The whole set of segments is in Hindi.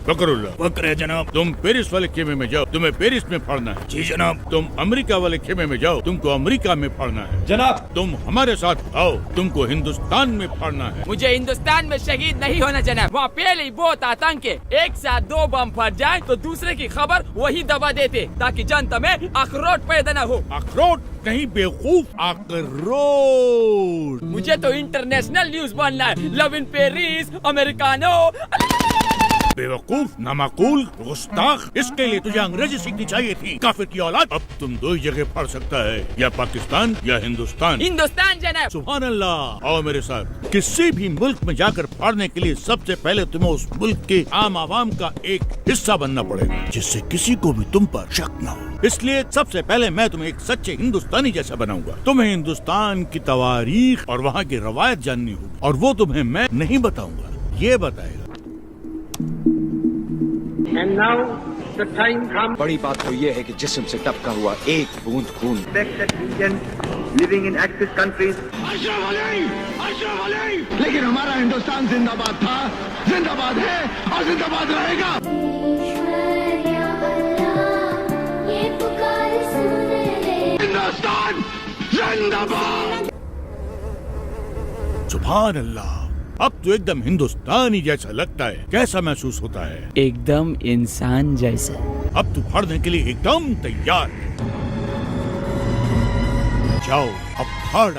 फकरुल्लाह, बकरे जनाब। तुम पेरिस वाले खेमे में जाओ, तुम्हें पेरिस में पढ़ना है। जी जनाब। तुम अमेरिका वाले खेमे में जाओ, तुमको अमेरिका में पढ़ना है। जनाब। तुम हमारे साथ आओ, तुमको हिंदुस्तान में पढ़ना है। मुझे हिंदुस्तान में शहीद नहीं होना जनाब। वहाँ पहले ही बहुत आतंक है। एक साथ 2 बम फट जाए तो दूसरे की खबर वही दबा देते ताकि जनता में अखरोट पैदा न हो। अखरोट नहीं बेवकूफ, अखरोट। मुझे तो इंटरनेशनल न्यूज बनना है। Love in Paris, americano. बेवकूफ, नामाकूल, गुस्ताख। इसके लिए तुझे अंग्रेजी सीखनी चाहिए थी, काफिर की औलाद। अब तुम 2 ही जगह पढ़ सकता है, या पाकिस्तान या हिंदुस्तान। हिंदुस्तान जनाब। सुभान अल्लाह। आओ मेरे साथ। किसी भी मुल्क में जाकर पढ़ने के लिए सबसे पहले तुम्हें उस मुल्क के आम आवाम का एक हिस्सा बनना पड़ेगा, जिससे किसी को भी तुम पर शक न हो। इसलिए सबसे पहले मैं तुम्हें एक सच्चे हिंदुस्तानी जैसा बनाऊंगा। तुम्हें हिंदुस्तान की तवारीख और वहाँ की रवायत जाननी होगी, और वो तुम्हें मैं नहीं बताऊंगा, ये बताएगा। And now the time comes बड़ी बात तो ये है कि जिस्म से टपका हुआ एक बूंद खून that Indians living in Axis countries लेकिन हमारा हिंदुस्तान जिंदाबाद था, जिंदाबाद है और जिंदाबाद रहेगा। हिंदुस्तान जिंदाबाद। सुभान अल्लाह। अब तो एकदम हिंदुस्तानी जैसा लगता है। कैसा महसूस होता है? एकदम इंसान जैसा। अब तू पढ़ने के लिए एकदम तैयार है। जाओ अब पढ़।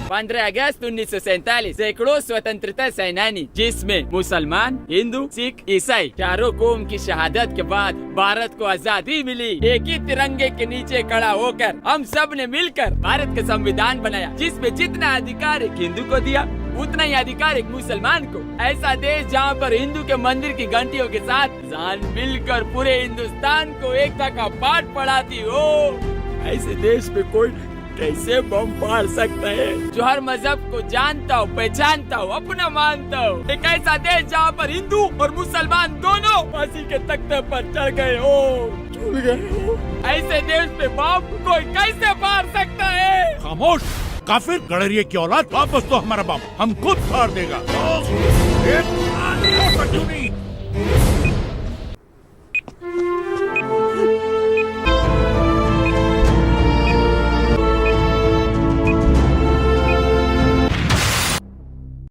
15 अगस्त 1947 सैकड़ों स्वतंत्रता सेनानी, जिसमें मुसलमान, हिंदू, सिख, ईसाई चारों कौम की शहादत के बाद भारत को आजादी मिली। एक ही तिरंगे के नीचे खड़ा होकर हम सब ने मिलकर भारत का संविधान बनाया, जिसमें जितना अधिकार एक हिंदू को दिया उतना ही अधिकार एक मुसलमान को। ऐसा देश जहाँ पर हिंदू के मंदिर की घंटियों के साथ जान मिलकर पूरे हिंदुस्तान को एकता का पाठ पढ़ाती हो, ऐसे देश में कोई कैसे बम फाड़ सकता है? जो हर मजहब को जानता हो, पहचानता हो, अपना मानता हो। एक ऐसा देश जहाँ पर हिंदू और मुसलमान दोनों फांसी के तख्ते पर चढ़ गए हो, झूल गए हो। ऐसे देश पे बम कोई कैसे फाड़ सकता है? खामोश काफिर, गड़रिये की औलाद। वापस तो हमारा बम हम खुद फाड़ देगा।